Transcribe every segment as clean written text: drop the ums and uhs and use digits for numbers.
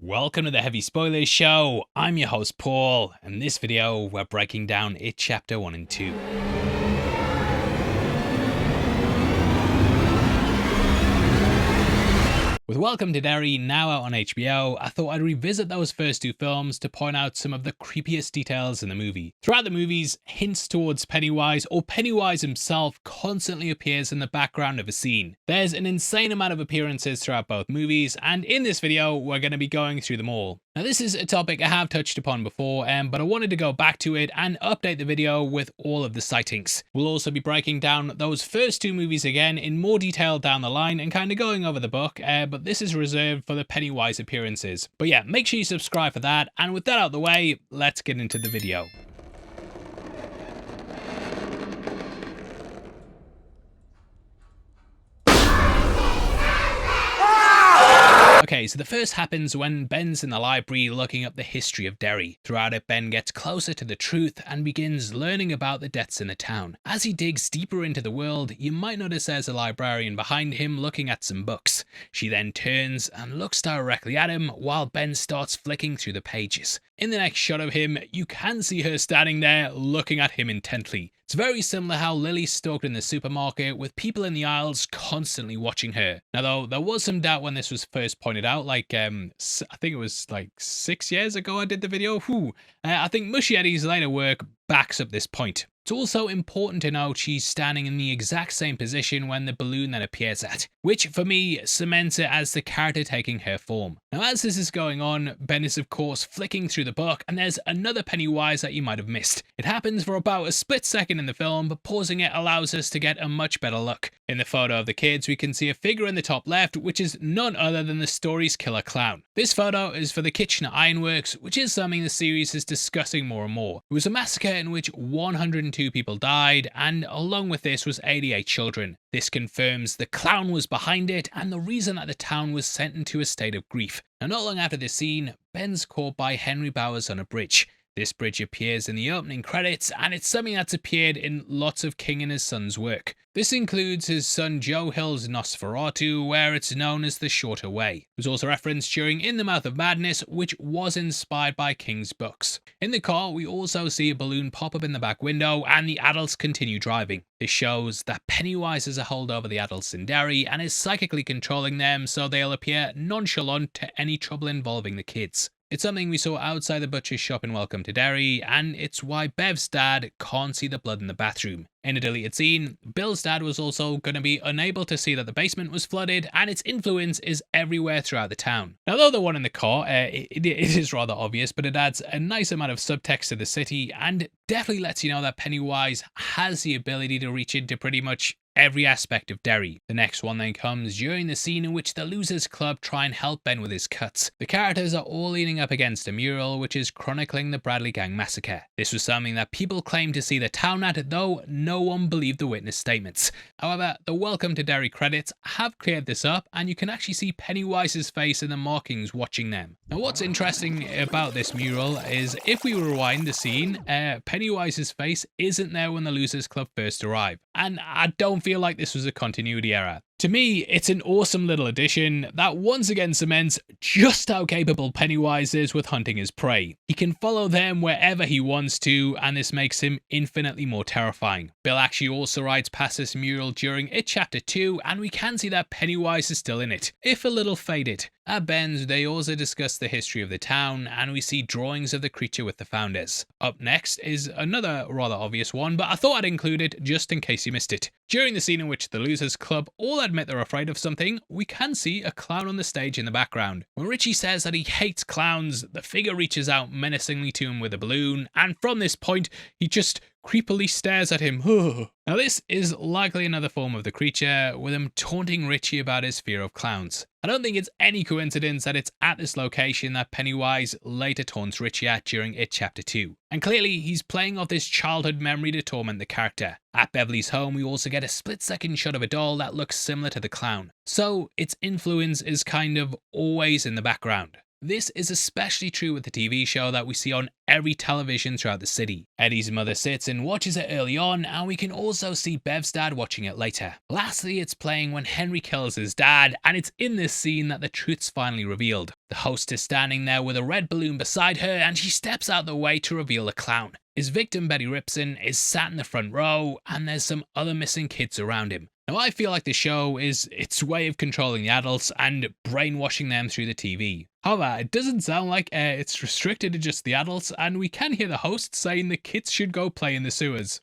Welcome to the Heavy Spoilers Show. I'm your host Paul, and in this video we're breaking down It Chapter 1 and 2. With Welcome to Derry now out on HBO, I thought I'd revisit those first two films to point out some of the creepiest details in the movie. Throughout the movies, hints towards Pennywise or Pennywise himself constantly appears in the background of a scene. There's an insane amount of appearances throughout both movies, and in this video we're going to be going through them all. Now this is a topic I have touched upon before, but I wanted to go back to it and update the video with all of the sightings. We'll also be breaking down those first two movies again in more detail down the line and kind of going over the book, but this is reserved for the Pennywise appearances. But yeah, make sure you subscribe for that, and with that out of the way, let's get into the video. Okay, so the first happens when Ben's in the library looking up the history of Derry. Throughout it, Ben gets closer to the truth and begins learning about the deaths in the town. As he digs deeper into the world, you might notice there's a librarian behind him looking at some books. She then turns and looks directly at him while Ben starts flicking through the pages. In the next shot of him, you can see her standing there looking at him intently. It's very similar how Lily stalked in the supermarket with people in the aisles constantly watching her. Now though, there was some doubt when this was first pointed out, I think it was like 6 years ago I did the video. I think Muschietti's later work backs up this point. It's also important to note she's standing in the exact same position when the balloon then appears at, which for me cements it as the character taking her form. Now as this is going on, Ben is of course flicking through the book and there's another Pennywise that you might have missed. It happens for about a split second in the film, but pausing it allows us to get a much better look. In the photo of the kids, we can see a figure in the top left, which is none other than the story's killer clown. This photo is for the Kitchener Ironworks, which is something the series is discussing more and more. It was a massacre in which 102 people died, and along with this was 88 children. This confirms the clown was behind it and the reason that the town was sent into a state of grief. Now not long after this scene, Ben's caught by Henry Bowers on a bridge. This bridge appears in the opening credits, and it's something that's appeared in lots of King and his son's work. This includes his son Joe Hill's Nosferatu, where it's known as the Shorter Way. It was also referenced during In the Mouth of Madness, which was inspired by King's books. In the car, we also see a balloon pop up in the back window, and the adults continue driving. This shows that Pennywise has a hold over the adults in Derry and is psychically controlling them so they'll appear nonchalant to any trouble involving the kids. It's something we saw outside the butcher's shop in Welcome to Derry, and it's why Bev's dad can't see the blood in the bathroom. In a deleted scene, Bill's dad was also going to be unable to see that the basement was flooded, and its influence is everywhere throughout the town. Now though the one in the car, it is rather obvious, but it adds a nice amount of subtext to the city, and definitely lets you know that Pennywise has the ability to reach into pretty much every aspect of Derry. The next one then comes during the scene in which the Losers Club try and help Ben with his cuts. The characters are all leaning up against a mural which is chronicling the Bradley Gang massacre. This was something that people claimed to see the town at, though no one believed the witness statements. However, the Welcome to Derry credits have cleared this up, and you can actually see Pennywise's face in the markings watching them. Now what's interesting about this mural is if we rewind the scene, Pennywise's face isn't there when the Losers Club first arrive, and I don't feel like this was a continuity error. To me, it's an awesome little addition that once again cements just how capable Pennywise is with hunting his prey. He can follow them wherever he wants to, and this makes him infinitely more terrifying. Bill actually also rides past this mural during It Chapter 2, and we can see that Pennywise is still in it, if a little faded. At Ben's, they also discuss the history of the town, and we see drawings of the creature with the founders. Up next is another rather obvious one, but I thought I'd include it just in case you missed it. During the scene in which the Losers Club all admit they're afraid of something, we can see a clown on the stage in the background. When Richie says that he hates clowns, the figure reaches out menacingly to him with a balloon, and from this point, he just creepily stares at him. Now this is likely another form of the creature, with him taunting Richie about his fear of clowns. I don't think it's any coincidence that it's at this location that Pennywise later taunts Richie at during It Chapter 2. And clearly he's playing off this childhood memory to torment the character. At Beverly's home, we also get a split-second shot of a doll that looks similar to the clown. So its influence is kind of always in the background. This is especially true with the TV show that we see on every television throughout the city. Eddie's mother sits and watches it early on, and we can also see Bev's dad watching it later. Lastly, it's playing when Henry kills his dad, and it's in this scene that the truth's finally revealed. The host is standing there with a red balloon beside her, and she steps out the way to reveal the clown. His victim, Betty Ripson, is sat in the front row, and there's some other missing kids around him. Now, I feel like the show is its way of controlling the adults and brainwashing them through the TV. However, it doesn't sound like it's restricted to just the adults, and we can hear the host saying the kids should go play in the sewers.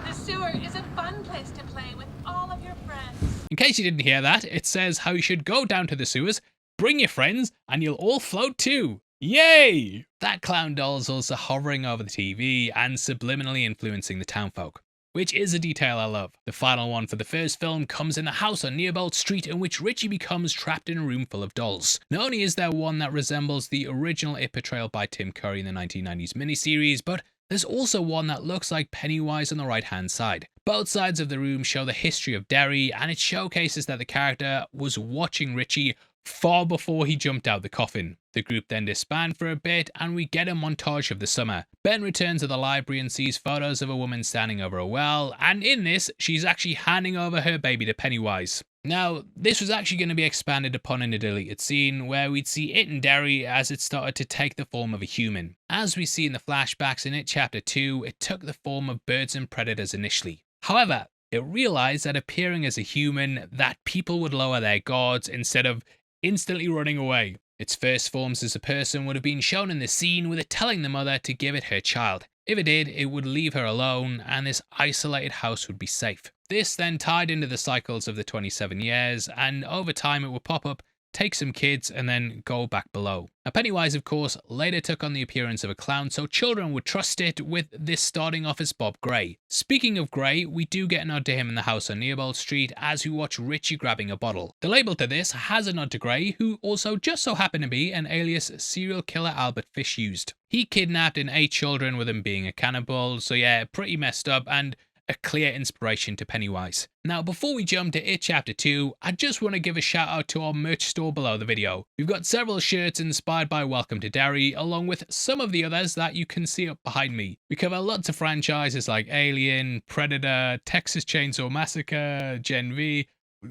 The sewer is a fun place to play with all of your friends. In case you didn't hear that, it says how you should go down to the sewers, bring your friends, and you'll all float too. Yay! That clown doll's also hovering over the TV and subliminally influencing the townfolk, which is a detail I love. The final one for the first film comes in a house on Nearbolt Street in which Richie becomes trapped in a room full of dolls. Not only is there one that resembles the original It portrayal by Tim Curry in the 1990s miniseries, but there's also one that looks like Pennywise on the right hand side. Both sides of the room show the history of Derry, and it showcases that the character was watching Richie far before he jumped out the coffin. The group then disband for a bit, and we get a montage of the summer. Ben returns to the library and sees photos of a woman standing over a well, and in this, she's actually handing over her baby to Pennywise. Now, this was actually going to be expanded upon in a deleted scene, where we'd see it in Derry as it started to take the form of a human. As we see in the flashbacks in It Chapter 2, it took the form of birds and predators initially. However, it realized that appearing as a human, that people would lower their guards instead of instantly running away. Its first forms as a person would have been shown in the scene with it telling the mother to give it her child. If it did, it would leave her alone, and this isolated house would be safe. This then tied into the cycles of the 27 years, and over time it would pop up, take some kids, and then go back below. Now, Pennywise, of course, later took on the appearance of a clown, so children would trust it, with this starting off as Bob Gray. Speaking of Gray, we do get a nod to him in the house on Nearbolt Street as we watch Richie grabbing a bottle. The label to this has a nod to Gray, who also just so happened to be an alias serial killer Albert Fish used. He kidnapped and ate children with him being a cannibal, so yeah, pretty messed up, and a clear inspiration to Pennywise. Now, before we jump to It Chapter 2, I just want to give a shout out to our merch store below the video. We've got several shirts inspired by Welcome to Derry, along with some of the others that you can see up behind me. We cover lots of franchises like Alien, Predator, Texas Chainsaw Massacre, Gen V.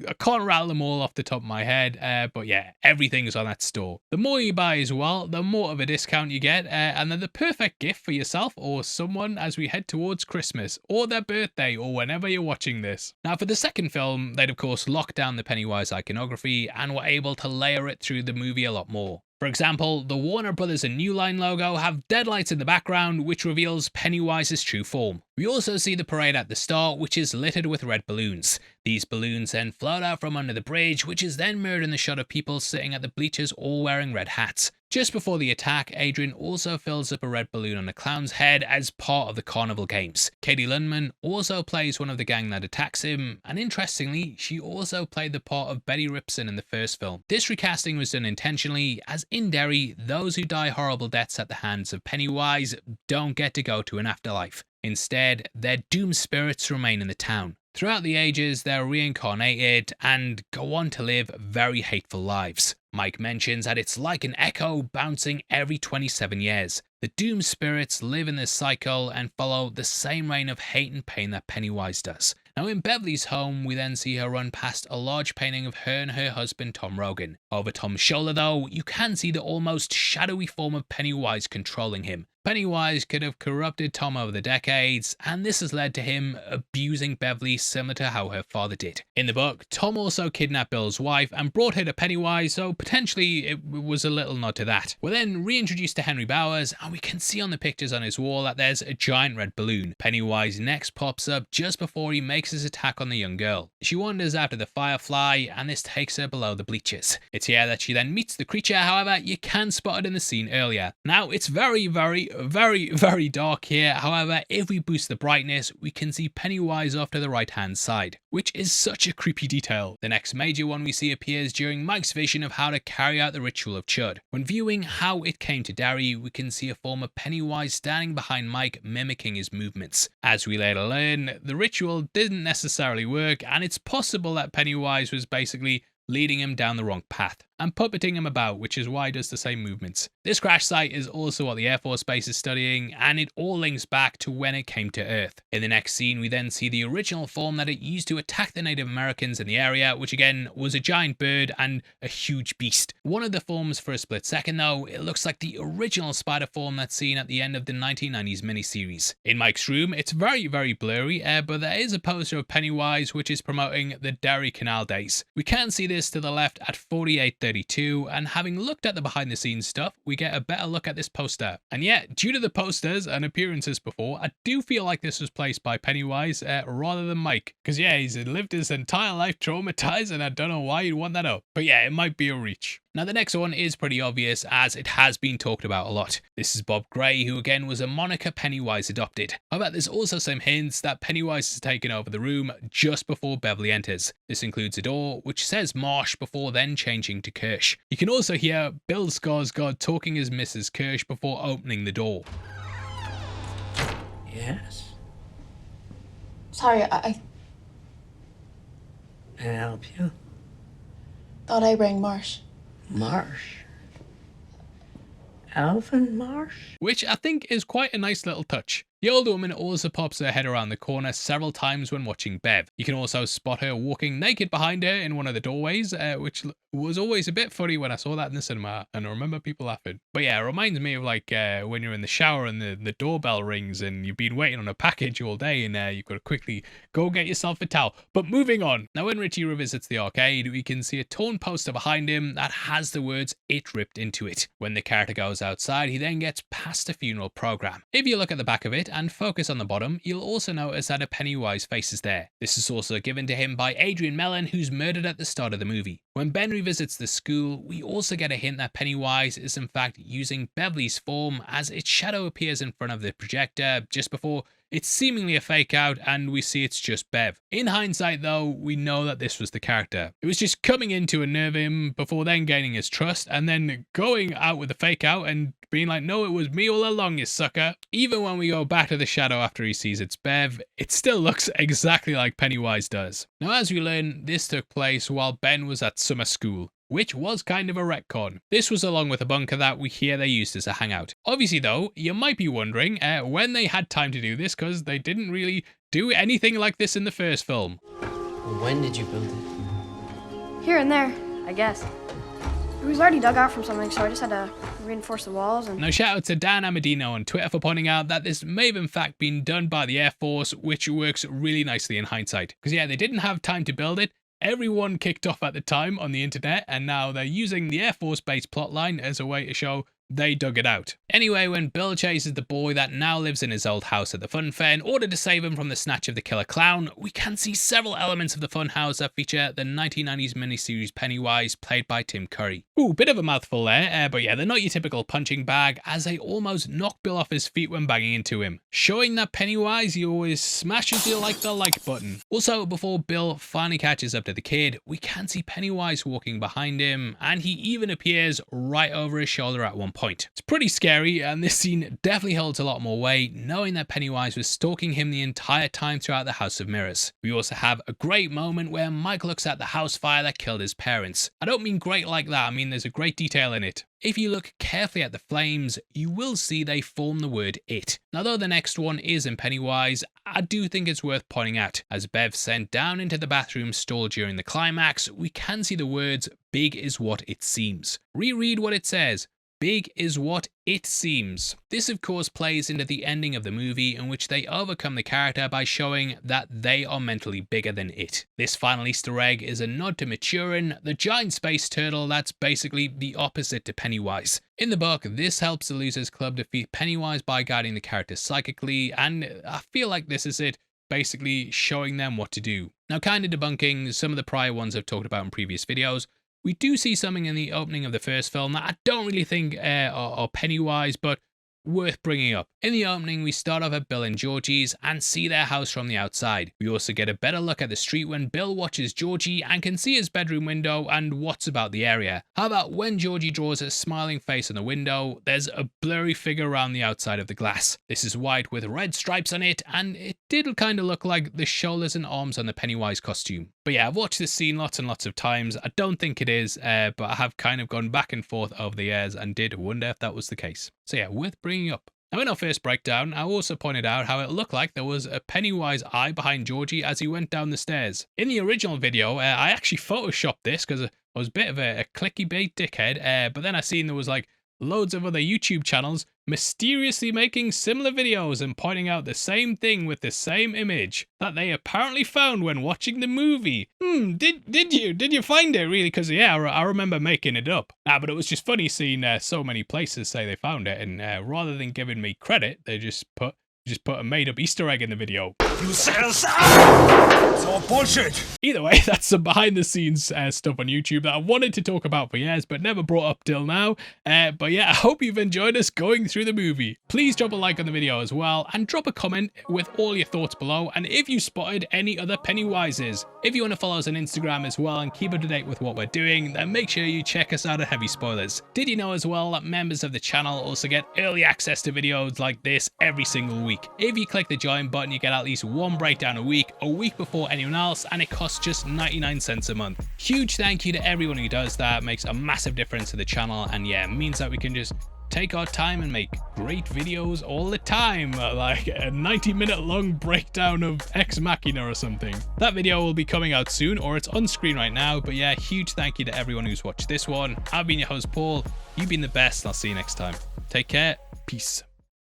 I can't rattle them all off the top of my head, but yeah, everything is on that store. The more you buy as well, the more of a discount you get, and they're the perfect gift for yourself or someone as we head towards Christmas, or their birthday, or whenever you're watching this. Now, for the second film, they'd of course locked down the Pennywise iconography and were able to layer it through the movie a lot more. For example, the Warner Brothers and New Line logo have deadlights in the background, which reveals Pennywise's true form. We also see the parade at the start, which is littered with red balloons. These balloons then float out from under the bridge, which is then mirrored in the shot of people sitting at the bleachers all wearing red hats. Just before the attack, Adrian also fills up a red balloon on the clown's head as part of the carnival games. Katie Lundman also plays one of the gang that attacks him, and interestingly, she also played the part of Betty Ripson in the first film. This recasting was done intentionally, as in Derry, those who die horrible deaths at the hands of Pennywise don't get to go to an afterlife. Instead, their doomed spirits remain in the town. Throughout the ages, they're reincarnated and go on to live very hateful lives. Mike mentions that it's like an echo bouncing every 27 years. The doomed spirits live in this cycle and follow the same reign of hate and pain that Pennywise does. Now, in Beverly's home, we then see her run past a large painting of her and her husband Tom Rogan. Over Tom's shoulder though, you can see the almost shadowy form of Pennywise controlling him. Pennywise could have corrupted Tom over the decades, and this has led to him abusing Beverly similar to how her father did. In the book, Tom also kidnapped Bill's wife and brought her to Pennywise, so potentially it was a little nod to that. We're then reintroduced to Henry Bowers, and we can see on the pictures on his wall that there's a giant red balloon. Pennywise next pops up just before he makes his attack on the young girl. She wanders after the firefly, and this takes her below the bleachers. It's here that she then meets the creature, however, you can spot it in the scene earlier. Now, it's very dark here. However, if we boost the brightness, we can see Pennywise off to the right hand side, which is such a creepy detail. The next major one we see appears during Mike's vision of how to carry out the ritual of Chud. When viewing how it came to Derry, we can see a form of Pennywise standing behind Mike, mimicking his movements. As we later learn, the ritual didn't necessarily work, and it's possible that Pennywise was basically leading him down the wrong path. and puppeting him about, which is why he does the same movements. This crash site is also what the Air Force Base is studying, and it all links back to when it came to Earth. In the next scene, we then see the original form that it used to attack the Native Americans in the area, which again was a giant bird and a huge beast. One of the forms for a split second though, it looks like the original spider form that's seen at the end of the 1990s miniseries. In Mike's room, it's very blurry, but there is a poster of Pennywise which is promoting the Derry Canal Days. We can see this to the left at 48:32, and having looked at the behind the scenes stuff, we get a better look at this poster. And yeah, due to the posters and appearances before, I do feel like this was placed by Pennywise rather than Mike. Because yeah, he's lived his entire life traumatized, and I don't know why you'd want that up. But yeah, it might be a reach. Now the next one is pretty obvious as it has been talked about a lot. This is Bob Gray, who again was a moniker Pennywise adopted. However, there's also some hints that Pennywise has taken over the room just before Beverly enters. This includes a door which says Marsh before then changing to Kirsch. You can also hear Bill Skarsgård talking as Mrs. Kirsch before opening the door. Yes? Sorry, I Can I help you? thought I rang Marsh. Marsh? Alvin Marsh? Which I think is quite a nice little touch. The older woman also pops her head around the corner several times when watching Bev. You can also spot her walking naked behind her in one of the doorways, which was always a bit funny when I saw that in the cinema, and I remember people laughing. But yeah, it reminds me of like when you're in the shower and the doorbell rings and you've been waiting on a package all day and you've got to quickly go get yourself a towel. But moving on. Now when Richie revisits the arcade, we can see a torn poster behind him that has the words "It" ripped into it. When the character goes outside, he then gets past the funeral program. If you look at the back of it and focus on the bottom, you'll also notice that a Pennywise face is there. This is also given to him by Adrian Mellon, who's murdered at the start of the movie. When Ben revisits the school, we also get a hint that Pennywise is in fact using Beverly's form, as its shadow appears in front of the projector just before it's seemingly a fake out and we see it's just Bev. In hindsight though, we know that this was the character. It was just coming in to unnerve him before then gaining his trust and then going out with the fake out and being like, no, it was me all along, you sucker. Even when we go back to the shadow after he sees it's Bev, it still looks exactly like Pennywise does. Now as we learn, this took place while Ben was at summer school, which was kind of a retcon. This was along with a bunker that we hear they used as a hangout. Obviously though, you might be wondering when they had time to do this, because they didn't really do anything like this in the first film. When did you build it? Here and there, I guess. It was already dug out from something, so I just had to reinforce the walls and... Now shout out to Dan Amadino on Twitter for pointing out that this may have in fact been done by the Air Force, which works really nicely in hindsight. Because yeah, they didn't have time to build it. Everyone kicked off at the time on the internet, and now they're using the Air Force Base plotline as a way to show they dug it out. Anyway, when Bill chases the boy that now lives in his old house at the fun fair in order to save him from the snatch of the killer clown, we can see several elements of the fun house that feature the 1990s miniseries Pennywise, played by Tim Curry. Ooh, bit of a mouthful there, but yeah, they're not your typical punching bag, as they almost knock Bill off his feet when banging into him, showing that Pennywise, he always smashes you like the like button. Also, before Bill finally catches up to the kid, we can see Pennywise walking behind him, and he even appears right over his shoulder at one point. It's pretty scary, and this scene definitely holds a lot more weight, knowing that Pennywise was stalking him the entire time throughout the House of Mirrors. We also have a great moment where Mike looks at the house fire that killed his parents. I don't mean great like that, I mean there's a great detail in it. If you look carefully at the flames, you will see they form the word "it." Now though the next one is in Pennywise, I do think it's worth pointing out. As Bev sent down into the bathroom stall during the climax, we can see the words "big is what it seems." Reread what it says. Big is what it seems. This of course plays into the ending of the movie, in which they overcome the character by showing that they are mentally bigger than it. This final Easter egg is a nod to Maturin, the giant space turtle that's basically the opposite to Pennywise. In the book, this helps the Losers Club defeat Pennywise by guiding the character psychically, and I feel like this is it, basically showing them what to do. Now kind of debunking some of the prior ones I've talked about in previous videos, we do see something in the opening of the first film that I don't really think are Pennywise, but worth bringing up. In the opening, we start off at Bill and Georgie's and see their house from the outside. We also get a better look at the street when Bill watches Georgie and can see his bedroom window and what's about the area. How about when Georgie draws a smiling face on the window, there's a blurry figure around the outside of the glass. This is white with red stripes on it, and it did kind of look like the shoulders and arms on the Pennywise costume. But yeah, I've watched this scene lots and lots of times. I don't think it is, but I have kind of gone back and forth over the years and did wonder if that was the case. So yeah, worth bringing up. Now in our first breakdown, I also pointed out how it looked like there was a Pennywise eye behind Georgie as he went down the stairs. In the original video, I actually photoshopped this because I was a bit of a clickbait dickhead, but then I seen there was like loads of other YouTube channels mysteriously making similar videos and pointing out the same thing with the same image that they apparently found when watching the movie. Did you find it really? Because yeah, I remember making it up. But it was just funny seeing so many places say they found it, and rather than giving me credit, they just put a made-up Easter egg in the video. You said it's all bullshit. Either way, that's some behind-the-scenes stuff on YouTube that I wanted to talk about for years, but never brought up till now. But yeah, I hope you've enjoyed us going through the movie. Please drop a like on the video as well, and drop a comment with all your thoughts below, and if you spotted any other Pennywises. If you want to follow us on Instagram as well and keep up to date with what we're doing, then make sure you check us out at Heavy Spoilers. Did you know as well that members of the channel also get early access to videos like this every single week? If you click the join button, you get at least one breakdown a week before anyone else, and it costs just 99 cents a month. Huge thank you to everyone who does that. It makes a massive difference to the channel, and yeah, it means that we can just take our time and make great videos all the time, like a 90-minute long breakdown of Ex Machina or something. That video will be coming out soon, or it's on screen right now. But yeah, huge thank you to everyone who's watched this one. I've been your host Paul, you've been the best, and I'll see you next time. Take care, peace.